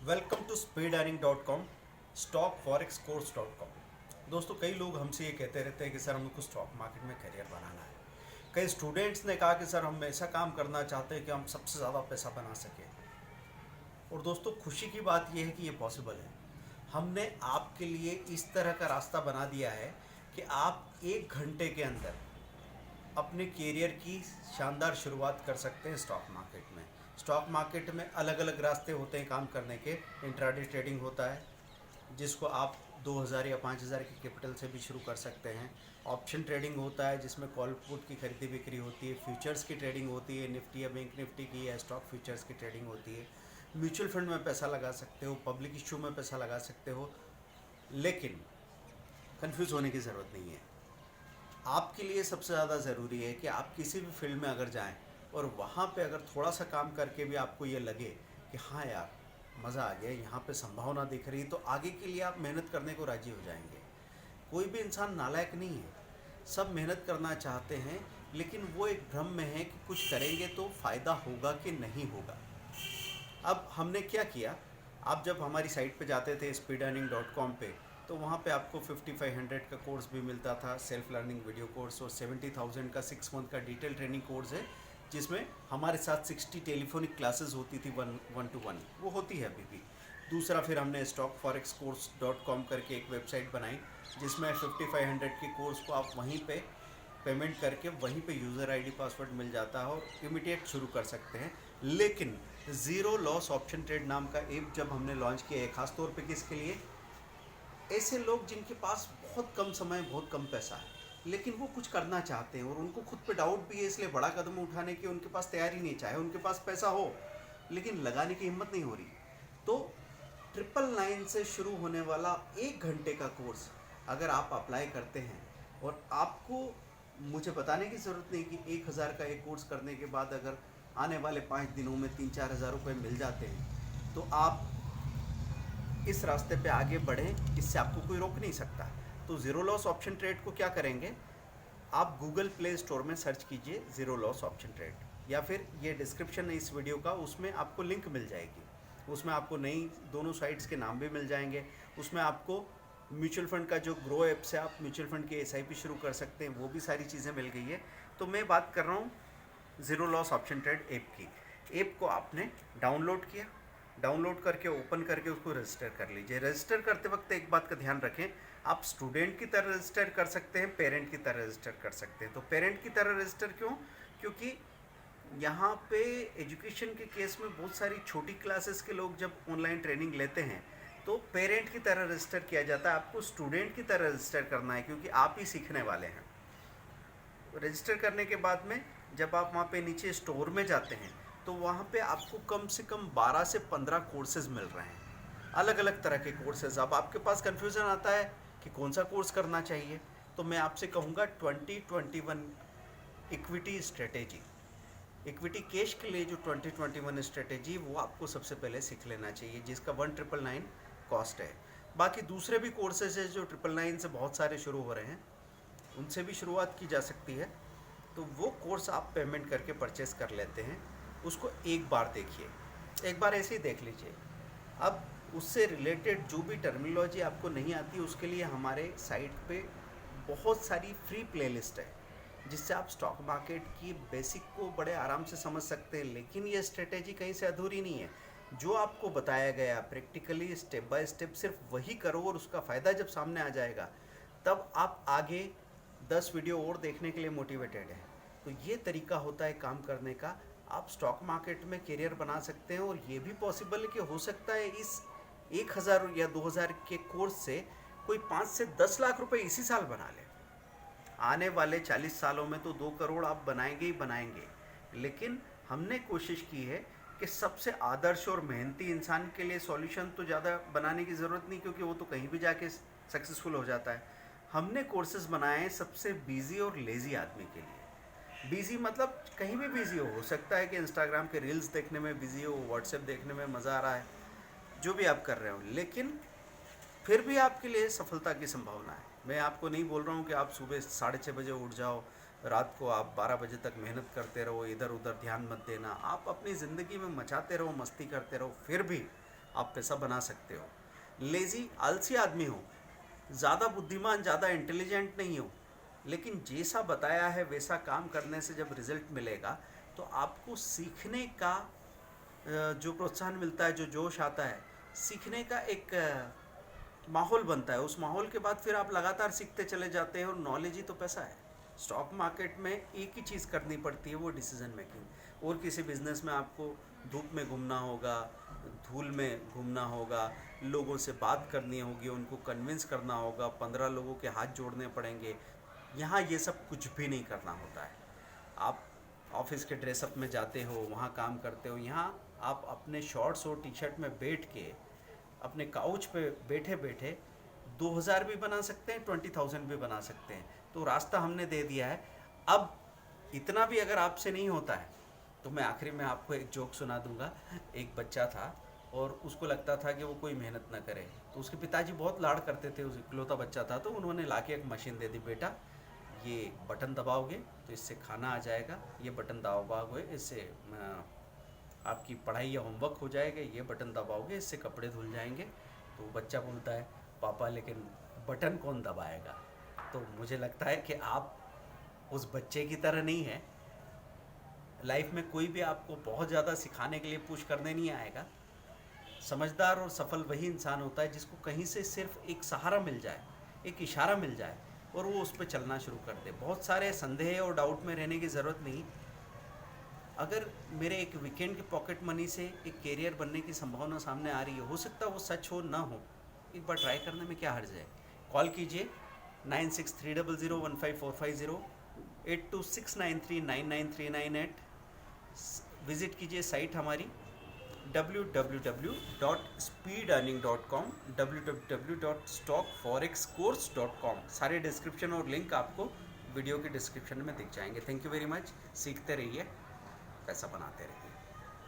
Welcome to speedearning.com, stockforexcourse.com। दोस्तों, कई लोग हमसे ये कहते रहते हैं कि सर हमको स्टॉक मार्केट में करियर बनाना है। कई स्टूडेंट्स ने कहा कि सर हम ऐसा काम करना चाहते हैं कि हम सबसे ज़्यादा पैसा बना सकें। और दोस्तों, खुशी की बात यह है कि ये पॉसिबल है। हमने आपके लिए इस तरह का रास्ता बना दिया है कि आप 1 घंटे के अंदर अपने करियर की शानदार शुरुआत कर सकते हैं स्टॉक मार्केट में। स्टॉक मार्केट में अलग अलग रास्ते होते हैं काम करने के। इंट्राडे ट्रेडिंग होता है जिसको आप 2000 या 5000 के कैपिटल से भी शुरू कर सकते हैं। ऑप्शन ट्रेडिंग होता है जिसमें कॉल पुट की खरीदी बिक्री होती है। फ्यूचर्स की ट्रेडिंग होती है, निफ्टी या बैंक निफ्टी की या स्टॉक फ्यूचर्स की ट्रेडिंग होती है। म्यूचुअल फंड में पैसा लगा सकते हो, पब्लिक इशू में पैसा लगा सकते हो। लेकिन कंफ्यूज होने की ज़रूरत नहीं है। आपके लिए सबसे ज़्यादा ज़रूरी है कि आप किसी भी फील्ड में अगर जाएं और वहाँ पे अगर थोड़ा सा काम करके भी आपको ये लगे कि हाँ यार मज़ा आ गया, यहाँ पे संभावना दिख रही है, तो आगे के लिए आप मेहनत करने को राज़ी हो जाएंगे। कोई भी इंसान नालायक नहीं है, सब मेहनत करना चाहते हैं, लेकिन वो एक भ्रम में है कि कुछ करेंगे तो फ़ायदा होगा कि नहीं होगा। अब हमने क्या किया, आप जब हमारी साइट पे जाते थे speedearning.com पे, तो वहाँ पे आपको 5500 का कोर्स भी मिलता था, सेल्फ लर्निंग वीडियो कोर्स, और 70,000 का 6 मंथ का डिटेल ट्रेनिंग कोर्स है जिसमें हमारे साथ 60 टेलीफोनिक क्लासेस होती थी, 1-1 वो होती है अभी भी। दूसरा, फिर हमने stockforexcourse.com करके एक वेबसाइट बनाई जिसमें 5500 के कोर्स को आप वहीं पे पेमेंट करके वहीं पे यूज़र आईडी पासवर्ड मिल जाता है और इमीडिएट शुरू कर सकते हैं। लेकिन ज़ीरो लॉस ऑप्शन ट्रेड नाम का ऐप जब हमने लॉन्च किया है, खास तौर पे किसके लिए, ऐसे लोग जिनके पास बहुत कम समय, बहुत कम पैसा है, लेकिन वो कुछ करना चाहते हैं और उनको खुद पे डाउट भी है, इसलिए बड़ा कदम उठाने की उनके पास तैयारी नहीं, चाहे उनके पास पैसा हो लेकिन लगाने की हिम्मत नहीं हो रही। तो 999 से शुरू होने वाला 1 घंटे का कोर्स अगर आप अप्लाई करते हैं, और आपको मुझे बताने की ज़रूरत नहीं कि 1000 का एक कोर्स करने के बाद अगर आने वाले 5 दिनों में 3-4 हज़ार रुपये मिल जाते हैं, तो आप इस रास्ते पे आगे बढ़ें, इससे आपको कोई रोक नहीं सकता। तो ज़ीरो लॉस ऑप्शन ट्रेड को क्या करेंगे, आप गूगल प्ले स्टोर में सर्च कीजिए ज़ीरो लॉस ऑप्शन ट्रेड, या फिर ये डिस्क्रिप्शन है इस वीडियो का, उसमें आपको लिंक मिल जाएगी। उसमें आपको नई दोनों साइट्स के नाम भी मिल जाएंगे। उसमें आपको म्यूचुअल फंड का जो ग्रो ऐप से आप म्यूचुअल फंड की एसआईपी शुरू कर सकते हैं, वो भी सारी चीज़ें मिल गई है। तो मैं बात कर रहा हूँ zero loss option trade app की। ऐप को आपने डाउनलोड किया, डाउनलोड करके ओपन करके उसको रजिस्टर कर लीजिए। रजिस्टर करते वक्त एक बात का ध्यान रखें, आप स्टूडेंट की तरह रजिस्टर कर सकते हैं, पेरेंट की तरह रजिस्टर कर सकते हैं। तो पेरेंट की तरह रजिस्टर क्यों, क्योंकि यहाँ पे एजुकेशन के केस में बहुत सारी छोटी क्लासेस के लोग जब ऑनलाइन ट्रेनिंग लेते हैं तो पेरेंट की तरह रजिस्टर किया जाता है। आपको स्टूडेंट की तरह रजिस्टर करना है क्योंकि आप ही सीखने वाले हैं। रजिस्टर करने के बाद में जब आप वहाँ पे नीचे स्टोर में जाते हैं तो वहाँ पे आपको कम से कम 12 से 15 कोर्सेज मिल रहे हैं, अलग अलग तरह के कोर्सेज। अब आपके पास कन्फ्यूज़न आता है कि कौन सा कोर्स करना चाहिए, तो मैं आपसे कहूँगा 2021 इक्विटी स्ट्रेटेजी, इक्विटी कैश के लिए जो 2021 स्ट्रेटेजी, वो आपको सबसे पहले सीख लेना चाहिए, जिसका 1999 कॉस्ट है। बाकी दूसरे भी कोर्सेज है जो 999 से बहुत सारे शुरू हो रहे हैं, उनसे भी शुरुआत की जा सकती है। तो वो कोर्स आप पेमेंट करके परचेस कर लेते हैं, उसको एक बार देखिए, एक बार ऐसे ही देख लीजिए। अब उससे रिलेटेड जो भी टर्मिनोलॉजी आपको नहीं आती, उसके लिए हमारे साइट पे बहुत सारी फ्री प्लेलिस्ट है जिससे आप स्टॉक मार्केट की बेसिक को बड़े आराम से समझ सकते हैं। लेकिन ये स्ट्रेटेजी कहीं से अधूरी नहीं है। जो आपको बताया गया प्रैक्टिकली स्टेप बाय स्टेप सिर्फ वही करो, और उसका फ़ायदा जब सामने आ जाएगा तब आप आगे 10 वीडियो और देखने के लिए मोटिवेटेड है। तो ये तरीका होता है काम करने का। आप स्टॉक मार्केट में करियर बना सकते हैं, और ये भी पॉसिबल है कि हो सकता है इस 1000 या 2000 के कोर्स से कोई 5 से 10 लाख रुपए इसी साल बना ले। आने वाले 40 सालों में तो 2 करोड़ आप बनाएंगे ही बनाएंगे। लेकिन हमने कोशिश की है कि सबसे आदर्श और मेहनती इंसान के लिए सॉल्यूशन तो ज़्यादा बनाने की ज़रूरत नहीं, क्योंकि वो तो कहीं भी जाके सक्सेसफुल हो जाता है। हमने कोर्सेज बनाए हैं सबसे बिजी और लेज़ी आदमी के लिए। बिजी मतलब कहीं भी बिजी हो सकता है कि इंस्टाग्राम के रील्स देखने में बिजी हो, व्हाट्सएप देखने में मज़ा आ रहा है, जो भी आप कर रहे हो, लेकिन फिर भी आपके लिए सफलता की संभावना है। मैं आपको नहीं बोल रहा हूँ कि आप सुबह 6:30 बजे उठ जाओ, रात को आप 12 बजे तक मेहनत करते रहो, इधर उधर ध्यान मत देना। आप अपनी ज़िंदगी में मचाते रहो, मस्ती करते रहो, फिर भी आप पैसा बना सकते हो। लेज़ी आलसी आदमी हो, ज़्यादा बुद्धिमान, ज़्यादा इंटेलिजेंट नहीं हो, लेकिन जैसा बताया है वैसा काम करने से जब रिज़ल्ट मिलेगा तो आपको सीखने का जो प्रोत्साहन मिलता है, जो जोश आता है, सीखने का एक माहौल बनता है। उस माहौल के बाद फिर आप लगातार सीखते चले जाते हैं और नॉलेज ही तो पैसा है। स्टॉक मार्केट में एक ही चीज़ करनी पड़ती है, वो डिसीजन मेकिंग। और किसी बिजनेस में आपको धूप में घूमना होगा, धूल में घूमना होगा, लोगों से बात करनी होगी, उनको कन्विंस करना होगा, 15 लोगों के हाथ जोड़ने पड़ेंगे। यहाँ ये सब कुछ भी नहीं करना होता है। आप ऑफिस के ड्रेसअप में जाते हो, वहाँ काम करते हो। यहाँ आप अपने शॉर्ट्स और टी शर्ट में बैठ के अपने काउच पे बैठे बैठे 2000 भी बना सकते हैं, 20,000 भी बना सकते हैं। तो रास्ता हमने दे दिया है। अब इतना भी अगर आपसे नहीं होता है तो मैं आखिरी में आपको एक जोक सुना दूंगा। एक बच्चा था और उसको लगता था कि वो कोई मेहनत ना करे, तो उसके पिताजी बहुत लाड़ करते थे, उस इकलौता बच्चा था, तो उन्होंने लाके एक मशीन दे दी, बेटा ये बटन दबाओगे तो इससे खाना आ जाएगा, ये बटन दबाओगे इससे आपकी पढ़ाई या होमवर्क हो जाएगा, ये बटन दबाओगे इससे कपड़े धुल जाएंगे। तो बच्चा बोलता है, पापा लेकिन बटन कौन दबाएगा? तो मुझे लगता है कि आप उस बच्चे की तरह नहीं है। लाइफ में कोई भी आपको बहुत ज़्यादा सिखाने के लिए पुश करने नहीं आएगा। समझदार और सफल वही इंसान होता है जिसको कहीं से सिर्फ एक सहारा मिल जाए, एक इशारा मिल जाए और वो उस पर चलना शुरू कर दे। बहुत सारे संदेह और डाउट में रहने की ज़रूरत नहीं। अगर मेरे एक वीकेंड के पॉकेट मनी से एक कैरियर बनने की संभावना सामने आ रही है, हो सकता है वो सच हो ना हो, एक बार ट्राई करने में क्या हर्ज है। कॉल कीजिए 9630015450, 8269399398। विज़िट कीजिए साइट हमारी www.speedearning.com, www.stockforexcourse.com। सारे डिस्क्रिप्शन और लिंक आपको वीडियो के डिस्क्रिप्शन में दिख जाएंगे। Thank you very much. सीखते रहिए, पैसा बनाते रहिए।